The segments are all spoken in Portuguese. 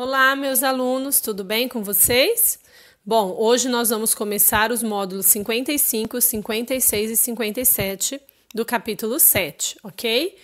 Olá, meus alunos, tudo bem com vocês? Bom, hoje nós vamos começar os módulos 55, 56 e 57 do capítulo 7, ok?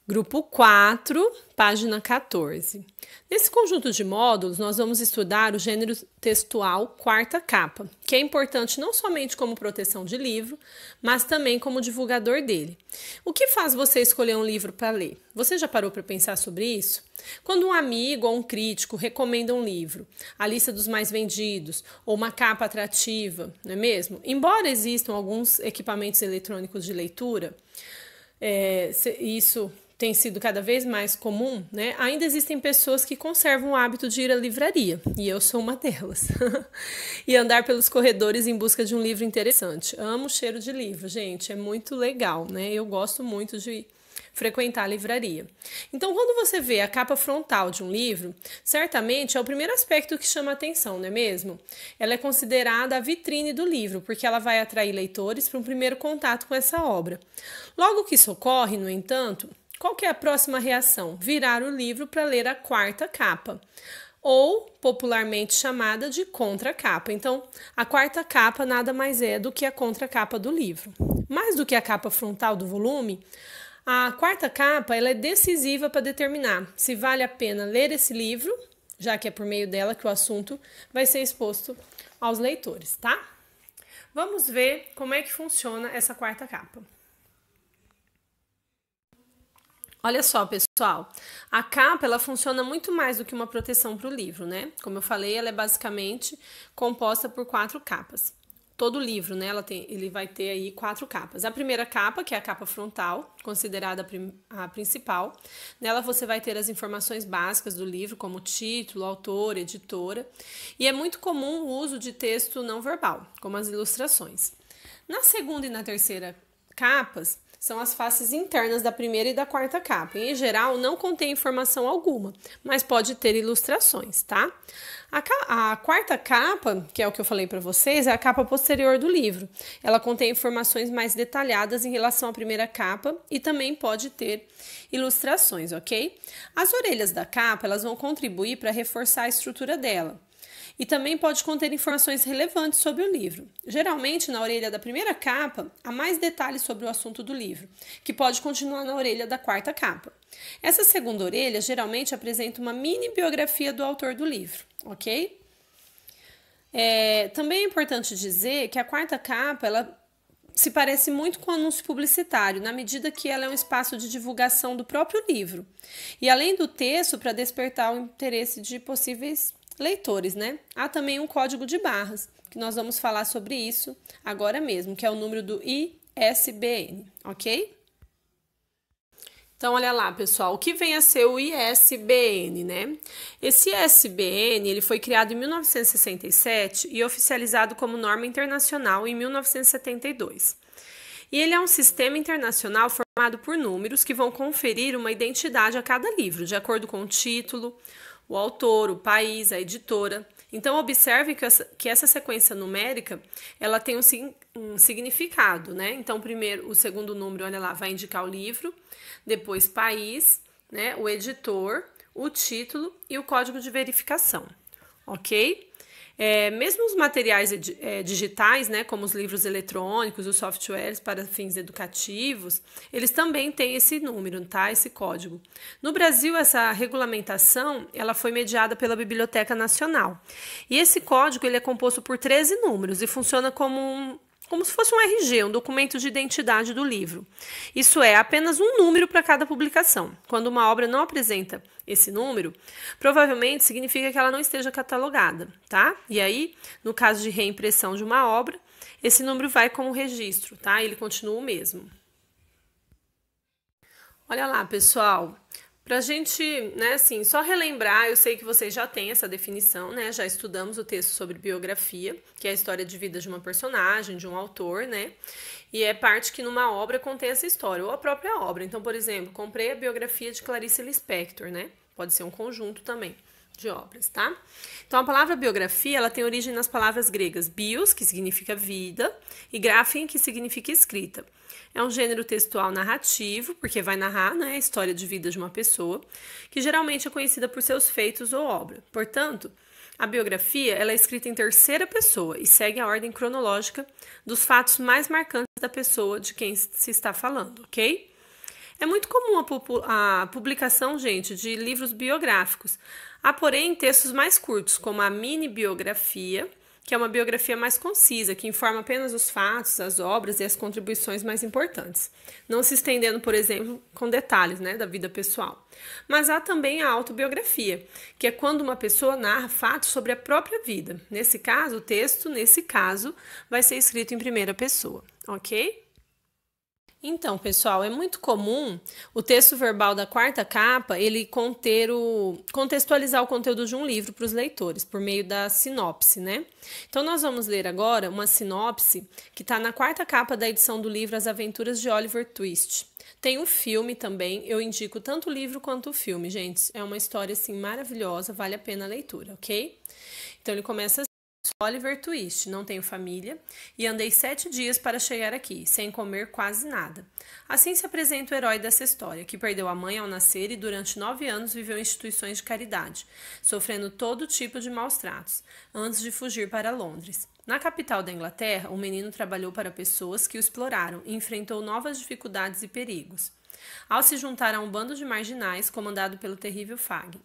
Grupo 4, página 14. Nesse conjunto de módulos, nós vamos estudar o gênero textual quarta capa, que é importante não somente como proteção de livro, mas também como divulgador dele. O que faz você escolher um livro para ler? Você já parou para pensar sobre isso? Quando um amigo ou um crítico recomenda um livro, a lista dos mais vendidos ou uma capa atrativa, não é mesmo? Embora existam alguns equipamentos eletrônicos de leitura, isso tem sido cada vez mais comum, né? Ainda existem pessoas que conservam o hábito de ir à livraria, e eu sou uma delas. E andar pelos corredores em busca de um livro interessante. Amo o cheiro de livro, gente, é muito legal, né? Eu gosto muito de frequentar a livraria. Então, quando você vê a capa frontal de um livro, certamente é o primeiro aspecto que chama a atenção, não é mesmo? Ela é considerada a vitrine do livro, porque ela vai atrair leitores para um primeiro contato com essa obra. Logo que isso ocorre, no entanto, qual que é a próxima reação? Virar o livro para ler a quarta capa, ou popularmente chamada de contracapa. Então, a quarta capa nada mais é do que a contracapa do livro. Mais do que a capa frontal do volume, a quarta capa ela é decisiva para determinar se vale a pena ler esse livro, já que é por meio dela que o assunto vai ser exposto aos leitores, tá? Vamos ver como é que funciona essa quarta capa. Olha só, pessoal, a capa ela funciona muito mais do que uma proteção para o livro, né? Como eu falei, ela é basicamente composta por 4 capas. Todo livro, né, ele vai ter aí 4 capas. A primeira capa, que é a capa frontal, considerada a principal, nela você vai ter as informações básicas do livro, como título, autor, editora, e é muito comum o uso de texto não verbal, como as ilustrações. Na segunda e na terceira capas, são as faces internas da primeira e da quarta capa. Em geral, não contém informação alguma, mas pode ter ilustrações, tá? A quarta capa, que é o que eu falei para vocês, é a capa posterior do livro. Ela contém informações mais detalhadas em relação à primeira capa e também pode ter ilustrações, ok? As orelhas da capa, elas vão contribuir para reforçar a estrutura dela. E também pode conter informações relevantes sobre o livro. Geralmente, na orelha da primeira capa, há mais detalhes sobre o assunto do livro, que pode continuar na orelha da quarta capa. Essa segunda orelha geralmente apresenta uma mini biografia do autor do livro, ok? Também é importante dizer que a quarta capa, ela se parece muito com o anúncio publicitário, na medida que ela é um espaço de divulgação do próprio livro. E além do texto, para despertar o interesse de possíveis leitores, né? Há também um código de barras, que nós vamos falar sobre isso agora mesmo, que é o número do ISBN, ok? Então, olha lá, pessoal, o que vem a ser o ISBN, né? Esse ISBN, ele foi criado em 1967 e oficializado como norma internacional em 1972. E ele é um sistema internacional formado por números que vão conferir uma identidade a cada livro, de acordo com o título, o autor, o país, a editora. Então, observe que essa sequência numérica, ela tem um significado, né? Então, primeiro, o segundo número, olha lá, vai indicar o livro, depois país, né? O editor, o título e o código de verificação, ok? Mesmo os materiais digitais, né, como os livros eletrônicos, os softwares para fins educativos, eles também têm esse número, tá? Esse código. No Brasil, essa regulamentação ela foi mediada pela Biblioteca Nacional. E esse código ele é composto por 13 números e funciona como se fosse um RG, um documento de identidade do livro. Isso é apenas um número para cada publicação. Quando uma obra não apresenta esse número, provavelmente significa que ela não esteja catalogada, tá? E aí, no caso de reimpressão de uma obra, esse número vai como registro, tá? Ele continua o mesmo. Olha lá, pessoal. Para a gente, né, assim, só relembrar, eu sei que vocês já têm essa definição, né? Já estudamos o texto sobre biografia, que é a história de vida de uma personagem, de um autor, né? E é parte que numa obra contém essa história, ou a própria obra. Então, por exemplo, comprei a biografia de Clarice Lispector, né? Pode ser um conjunto também. de obras, tá? Então, a palavra biografia, ela tem origem nas palavras gregas bios, que significa vida, e graphein, que significa escrita. É um gênero textual narrativo, porque vai narrar, né, a história de vida de uma pessoa, que geralmente é conhecida por seus feitos ou obra. Portanto, a biografia, ela é escrita em terceira pessoa e segue a ordem cronológica dos fatos mais marcantes da pessoa de quem se está falando, ok? É muito comum a publicação, gente, de livros biográficos. Há, porém, textos mais curtos, como a mini-biografia, que é uma biografia mais concisa, que informa apenas os fatos, as obras e as contribuições mais importantes, não se estendendo, por exemplo, com detalhes, né, da vida pessoal. Mas há também a autobiografia, que é quando uma pessoa narra fatos sobre a própria vida. Nesse caso, o texto, vai ser escrito em primeira pessoa, ok? Então, pessoal, é muito comum o texto verbal da quarta capa ele contextualizar o conteúdo de um livro para os leitores, por meio da sinopse, né? Então, nós vamos ler agora uma sinopse que está na quarta capa da edição do livro As Aventuras de Oliver Twist. Tem um filme também, eu indico tanto o livro quanto o filme, gente. É uma história, assim, maravilhosa, vale a pena a leitura, ok? Então, ele começa assim. Oliver Twist, não tenho família e andei 7 dias para chegar aqui, sem comer quase nada. Assim se apresenta o herói dessa história, que perdeu a mãe ao nascer e durante 9 anos viveu em instituições de caridade, sofrendo todo tipo de maus tratos, antes de fugir para Londres. Na capital da Inglaterra, o menino trabalhou para pessoas que o exploraram e enfrentou novas dificuldades e perigos, ao se juntar a um bando de marginais comandado pelo terrível Fagin.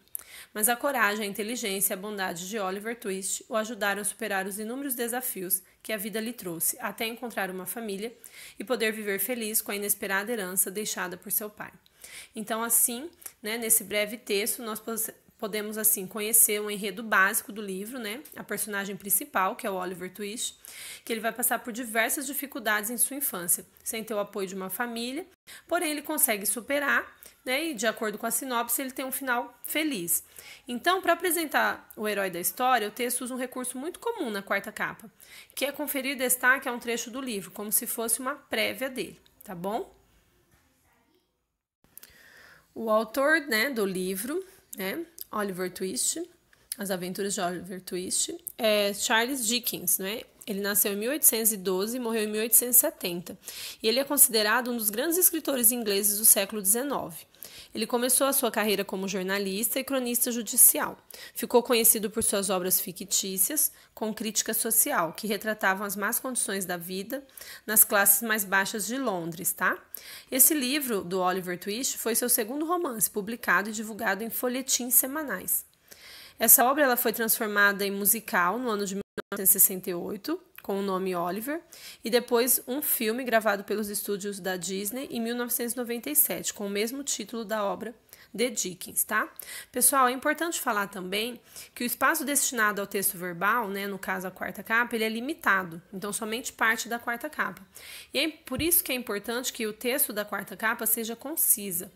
Mas a coragem, a inteligência e a bondade de Oliver Twist o ajudaram a superar os inúmeros desafios que a vida lhe trouxe, até encontrar uma família e poder viver feliz com a inesperada herança deixada por seu pai. Então, assim, né, nesse breve texto, nós podemos, assim, conhecer o enredo básico do livro, né, a personagem principal, que é o Oliver Twist, que ele vai passar por diversas dificuldades em sua infância, sem ter o apoio de uma família, porém ele consegue superar, né, e de acordo com a sinopse, ele tem um final feliz. Então, para apresentar o herói da história, o texto usa um recurso muito comum na quarta capa, que é conferir destaque a um trecho do livro, como se fosse uma prévia dele, tá bom? O autor, né, do livro, né, Oliver Twist, As Aventuras de Oliver Twist, é Charles Dickens, né? Ele nasceu em 1812 e morreu em 1870. E ele é considerado um dos grandes escritores ingleses do século XIX. Ele começou a sua carreira como jornalista e cronista judicial. Ficou conhecido por suas obras fictícias, com crítica social, que retratavam as más condições da vida nas classes mais baixas de Londres, tá? Esse livro, do Oliver Twist, foi seu segundo romance, publicado e divulgado em folhetins semanais. Essa obra ela foi transformada em musical no ano de 1968, com o nome Oliver, e depois um filme gravado pelos estúdios da Disney em 1997, com o mesmo título da obra de Dickens, tá? Pessoal, é importante falar também que o espaço destinado ao texto verbal, né, no caso a quarta capa, ele é limitado, então somente parte da quarta capa. E é por isso que é importante que o texto da quarta capa seja conciso,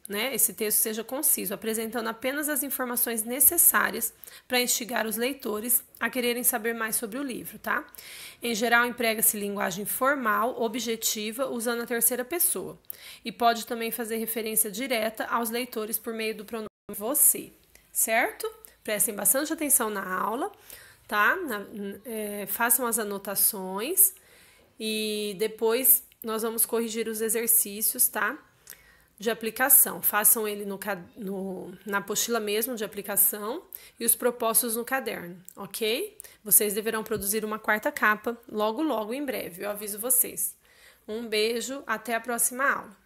né? Esse texto seja conciso, apresentando apenas as informações necessárias para instigar os leitores a quererem saber mais sobre o livro, tá? Em geral, emprega-se linguagem formal, objetiva, usando a terceira pessoa. E pode também fazer referência direta aos leitores por meio do pronome você, certo? Prestem bastante atenção na aula, tá? Façam as anotações e depois nós vamos corrigir os exercícios, tá? De aplicação. Façam ele na apostila mesmo de aplicação e os propostos no caderno, ok? Vocês deverão produzir uma quarta capa logo em breve, eu aviso vocês. Um beijo, até a próxima aula.